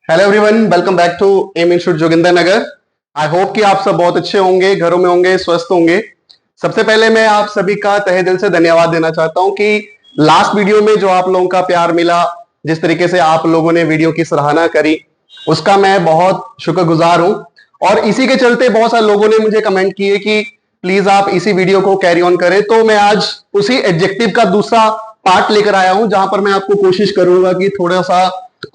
Hello everyone, welcome back to M institute Jogindernagar. I hope कि आप सब बहुत अच्छे होंगे, घरों में होंगे, स्वस्थ होंगे। सबसे पहले मैं आप सभी का तहे दिल से धन्यवाद देना चाहता हूं कि लास्ट वीडियो में जो आप लोगों का प्यार मिला, जिस तरीके से आप लोगों ने वीडियो की सराहना करी, उसका मैं बहुत शुक्रगुजार हूं। और इसी के चलते बहुत सारे लोगों ने मुझे कमेंट किए कि प्लीज आप इसी वीडियो को कैरी ऑन करें, तो मैं आज उसी एडजेक्टिव का दूसरा पार्ट लेकर आया हूं, जहां पर मैं आपको कोशिश करूंगा कि थोड़ा सा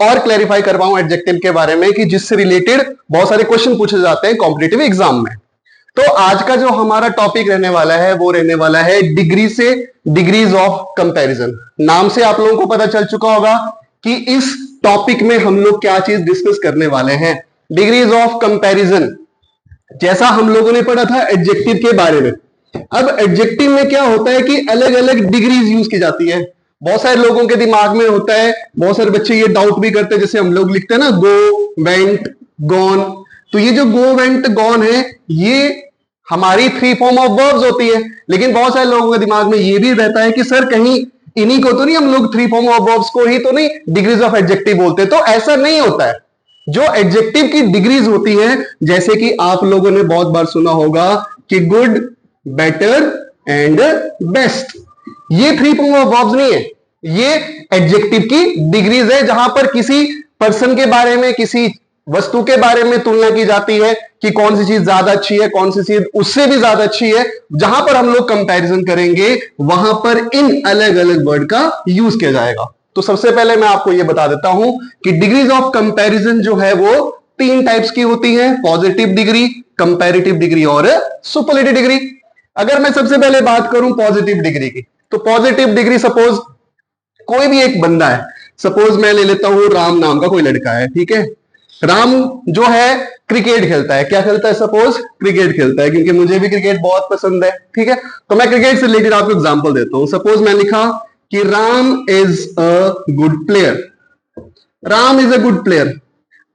और क्लैरिफाई कर पाऊं एडजेक्टिव के बारे में, कि जिससे रिलेटेड बहुत सारे क्वेश्चन पूछे जाते हैं कॉम्पिटिटिव एग्जाम में। तो आज का जो हमारा टॉपिक रहने वाला है वो रहने वाला है डिग्री से डिग्रीज ऑफ कंपैरिजन। नाम से आप लोगों को पता चल चुका होगा कि इस टॉपिक में हम लोग क्या चीज डिस्कस करने वाले हैं, डिग्रीज ऑफ कंपैरिजन। जैसा हम लोगों ने पढ़ा था एडजेक्टिव के बारे में, अब एडजेक्टिव में क्या होता है कि अलग अलग डिग्रीज यूज की जाती है। बहुत सारे लोगों के दिमाग में होता है, बहुत सारे बच्चे ये डाउट भी करते हैं, जैसे हम लोग लिखते हैं ना गो, वेंट, गॉन। तो ये जो गो, वेंट, गॉन है, ये हमारी थ्री फॉर्म ऑफ वर्ब्स होती है। लेकिन बहुत सारे लोगों के दिमाग में ये भी रहता है कि सर कहीं इन्हीं को तो नहीं हम लोग थ्री फॉर्म ऑफ वर्ब्स को ही तो नहीं डिग्रीज ऑफ एडजेक्टिव बोलते। तो ऐसा नहीं होता है। जो एडजेक्टिव की डिग्रीज होती है, जैसे कि आप लोगों ने बहुत बार सुना होगा कि गुड, बेटर एंड बेस्ट, ये थ्री फॉर्म ऑफ वर्ब्स नहीं है, ये एडजेक्टिव की डिग्रीज है, जहां पर किसी पर्सन के बारे में, किसी वस्तु के बारे में तुलना की जाती है कि कौन सी चीज ज्यादा अच्छी है, कौन सी चीज उससे भी ज्यादा अच्छी है। जहां पर हम लोग कंपैरिजन करेंगे वहां पर इन अलग अलग वर्ड का यूज किया जाएगा। तो सबसे पहले मैं आपको यह बता देता हूं कि डिग्रीज ऑफ कंपैरिजन जो है वो तीन टाइप्स की होती है, पॉजिटिव डिग्री, कंपैरेटिव डिग्री और सुपरलेटिव डिग्री। अगर मैं सबसे पहले बात करूं पॉजिटिव डिग्री की, तो पॉजिटिव डिग्री, सपोज कोई भी एक बंदा है, सपोज मैं ले लेता हूं राम नाम का कोई लड़का है, ठीक है। राम जो है क्रिकेट खेलता है, क्या खेलता है, सपोज क्रिकेट खेलता है, क्योंकि मुझे भी क्रिकेट बहुत पसंद है, ठीक है। तो मैं क्रिकेट से रिलेटेड आपको एग्जांपल देता हूं। सपोज मैं लिखा कि Ram is a good player, Ram is a good player.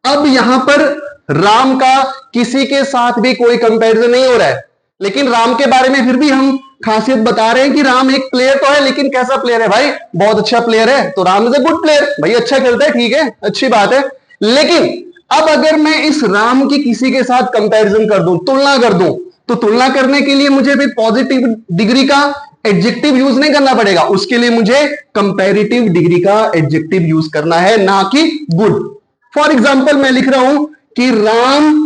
अब यहां पर राम का किसी के साथ भी कोई कंपैरिजन नहीं हो रहा है, लेकिन राम के बारे में फिर भी हम खासियत बता रहे हैं कि राम एक प्लेयर तो है, लेकिन कैसा प्लेयर है भाई, बहुत अच्छा प्लेयर है। तो Ram is a good player, भाई अच्छा खेलता है, ठीक है, अच्छी बात है। लेकिन अब अगर मैं इस राम की किसी के साथ कंपैरिजन कर दूं, तुलना कर दूं, तो तुलना करने के लिए मुझे भी पॉजिटिव डिग्री का एडजेक्टिव यूज नहीं करना पड़ेगा, उसके लिए मुझे कंपैरेटिव डिग्री का एडजेक्टिव यूज करना है, ना कि गुड। फॉर एग्जाम्पल मैं लिख रहा हूं कि Ram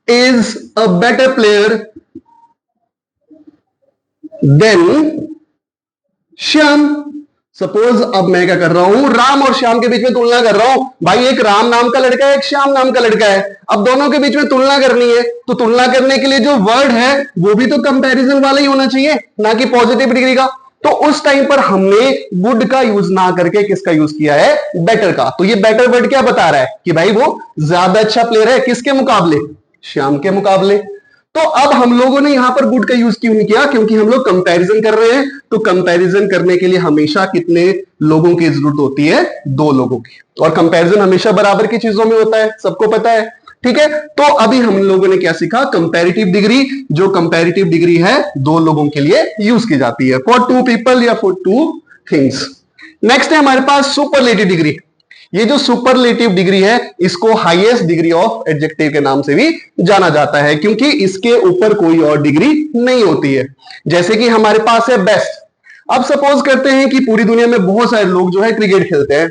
is a better player than Shyam. Suppose अब मैं क्या कर रहा हूं, राम और श्याम के बीच में तुलना कर रहा हूं। भाई एक राम नाम का लड़का है, एक श्याम नाम का लड़का है, अब दोनों के बीच में तुलना करनी है, तो तुलना करने के लिए जो वर्ड है वो भी तो कंपैरिजन वाला ही होना चाहिए, ना कि पॉजिटिव डिग्री का। तो उस टाइम पर हमने गुड का यूज ना करके किसका यूज किया है, बेटर का। तो ये बेटर वर्ड क्या बता रहा है कि भाई वो ज्यादा अच्छा प्लेयर है, किसके मुकाबले, श्याम के मुकाबले। तो अब हम लोगों ने यहां पर गुड का यूज क्यों नहीं किया, क्योंकि हम लोग कंपैरिजन कर रहे हैं। तो कंपैरिजन करने के लिए हमेशा कितने लोगों की जरूरत होती है, दो लोगों की, और कंपैरिजन हमेशा बराबर की चीजों में होता है, सबको पता है, ठीक है। तो अभी हम लोगों ने क्या सीखा, कंपैरेटिव डिग्री। जो कंपैरेटिव डिग्री है दो लोगों के लिए यूज की जाती है, फॉर टू पीपल या फॉर टू थिंग्स। नेक्स्ट है हमारे पास सुपरलेटिव डिग्री। ये जो सुपरलेटिव डिग्री है, इसको हाईएस्ट डिग्री ऑफ एडजेक्टिव के नाम से भी जाना जाता है, क्योंकि इसके ऊपर कोई और डिग्री नहीं होती है। जैसे कि हमारे पास है बेस्ट। अब सपोज करते हैं कि पूरी दुनिया में बहुत सारे लोग जो है क्रिकेट खेलते हैं,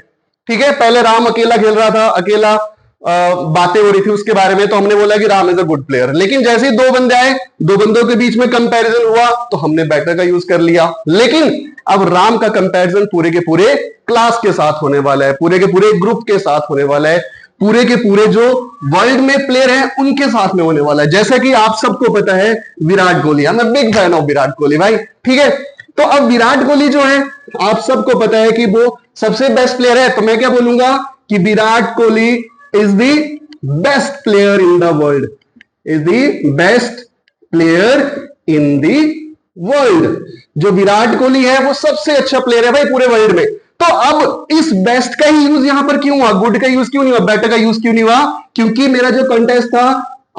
ठीक है। पहले राम अकेला खेल रहा था, अकेला बातें हो रही थी उसके बारे में, तो हमने बोला कि Ram is a good player. लेकिन जैसे ही दो बंदे आए, दो बंदों के बीच में कंपैरिजन हुआ, तो हमने बेटर का यूज कर लिया। लेकिन अब राम का कंपैरिजन पूरे के पूरे क्लास के साथ होने वाला है, पूरे के पूरे ग्रुप के साथ होने वाला है, पूरे के पूरे जो वर्ल्ड में प्लेयर हैं उनके साथ में होने वाला है। जैसा कि आप सबको पता है Virat Kohli, I am big fan of Virat Kohli भाई, ठीक है। तो अब विराट कोहली जो है, आप सबको पता है कि वो सबसे बेस्ट प्लेयर है। तो मैं क्या बोलूंगा कि Virat Kohli is the best player in the world, is the best player in the world. जो विराट कोहली है वो सबसे अच्छा प्लेयर है भाई पूरे वर्ल्ड में। तो अब इस बेस्ट का ही यूज यहां पर क्यों हुआ, गुड का यूज क्यों नहीं हुआ, बेटर का यूज क्यों नहीं हुआ, क्योंकि मेरा जो कंटेस्ट था,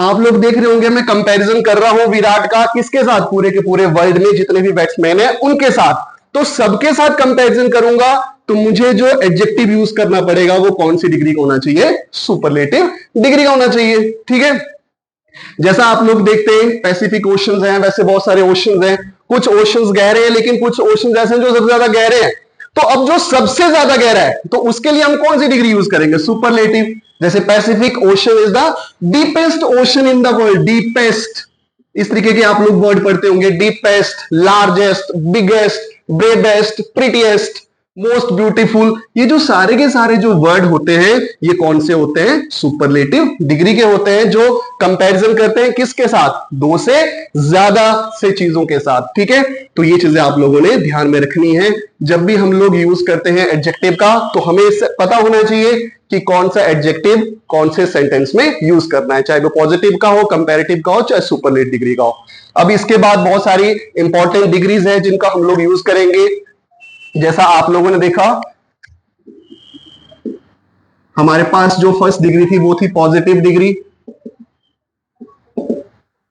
आप लोग देख रहे होंगे, मैं कंपैरिजन कर रहा हूं विराट का किसके साथ, पूरे के पूरे वर्ल्ड में जितने भी बैट्समैन हैं उनके साथ। तो सबके साथ कंपैरिजन करूंगा तो मुझे जो एडजेक्टिव यूज करना पड़ेगा वो कौन सी डिग्री का होना चाहिए? सुपरलेटिव डिग्री का होना चाहिए। ठीक है, जैसा आप लोग देखते हैं पैसिफिक ओशंस हैं, वैसे बहुत सारे ओशंस हैं। कुछ ओशंस गहरे हैं लेकिन कुछ ओशंस ऐसे हैं जो सबसे ज्यादा गहरे हैं। तो अब जो सबसे ज्यादा गहरा है तो उसके लिए हम कौन सी डिग्री यूज करेंगे? सुपरलेटिव। जैसे Pacific ocean is the deepest ocean in the world, deepest, इस तरीके के आप लोग वर्ड पढ़ते होंगे, deepest, largest, biggest, bravest, prettiest, most beautiful. ये जो सारे के सारे जो वर्ड होते हैं ये कौन से होते हैं? सुपरलेटिव डिग्री के होते हैं, जो कंपैरिजन करते हैं किसके साथ? दो से ज्यादा से चीजों के साथ। ठीक है, तो ये चीजें आप लोगों ने ध्यान में रखनी है। जब भी हम लोग यूज करते हैं एडजेक्टिव का तो हमें पता होना चाहिए कि कौन सा एडजेक्टिव कौन से सेंटेंस में यूज करना है, चाहे वो पॉजिटिव का हो, कंपैरेटिव का हो, चाहे सुपरलेटिव डिग्री का हो। अब इसके बाद बहुत सारी इंपॉर्टेंट डिग्रीज है जिनका हम लोग यूज करेंगे। जैसा आप लोगों ने देखा, हमारे पास जो फर्स्ट डिग्री थी वो थी पॉजिटिव डिग्री,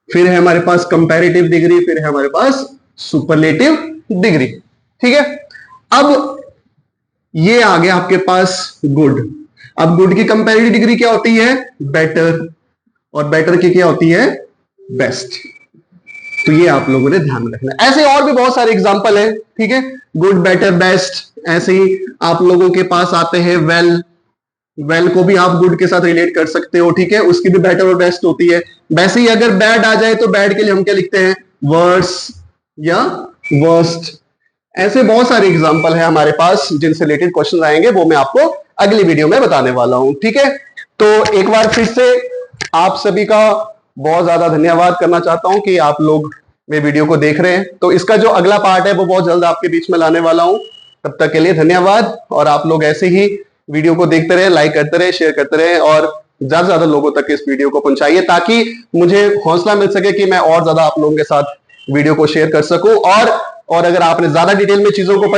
फिर है हमारे पास कंपैरेटिव डिग्री, फिर है हमारे पास सुपरलेटिव डिग्री। ठीक है, अब ये आ गया आपके पास गुड। अब गुड की कंपैरेटिव डिग्री क्या होती है? बेटर, और बेटर की क्या होती है? बेस्ट। तो ये आप लोगों ने ध्यान में रखना है। ऐसे और भी बहुत सारे एग्जांपल हैं। ठीक है, गुड, बेटर, बेस्ट। ऐसे ही आप लोगों के पास आते हैं वेल, वेल को भी आप गुड के साथ रिलेट कर सकते हो। ठीक है, उसकी भी बेटर और बेस्ट होती है। वैसे ही अगर बैड आ जाए तो बैड के लिए हम क्या लिखते हैं? वर्स या वर्स्ट। ऐसे बहुत सारे एग्जांपल है हमारे पास जिनसे रिलेटेड क्वेश्चन आएंगे, वो मैं आपको अगली वीडियो में बताने वाला हूं। ठीक है, तो एक बार फिर से आप सभी का बहुत ज्यादा धन्यवाद करना चाहता हूं कि आप लोग मेरे वीडियो को देख रहे हैं। तो इसका जो अगला पार्ट है वो बहुत जल्द आपके बीच में लाने वाला हूं। तब तक के लिए धन्यवाद, और आप लोग ऐसे ही वीडियो को देखते रहे, लाइक करते रहे, शेयर करते रहे, और ज्यादा से ज्यादा लोगों तक इस वीडियो को पहुंचाइए ताकि मुझे हौसला मिल सके कि मैं और ज्यादा आप लोगों के साथ वीडियो को शेयर कर सकूं। और अगर आपने ज्यादा डिटेल में चीजों को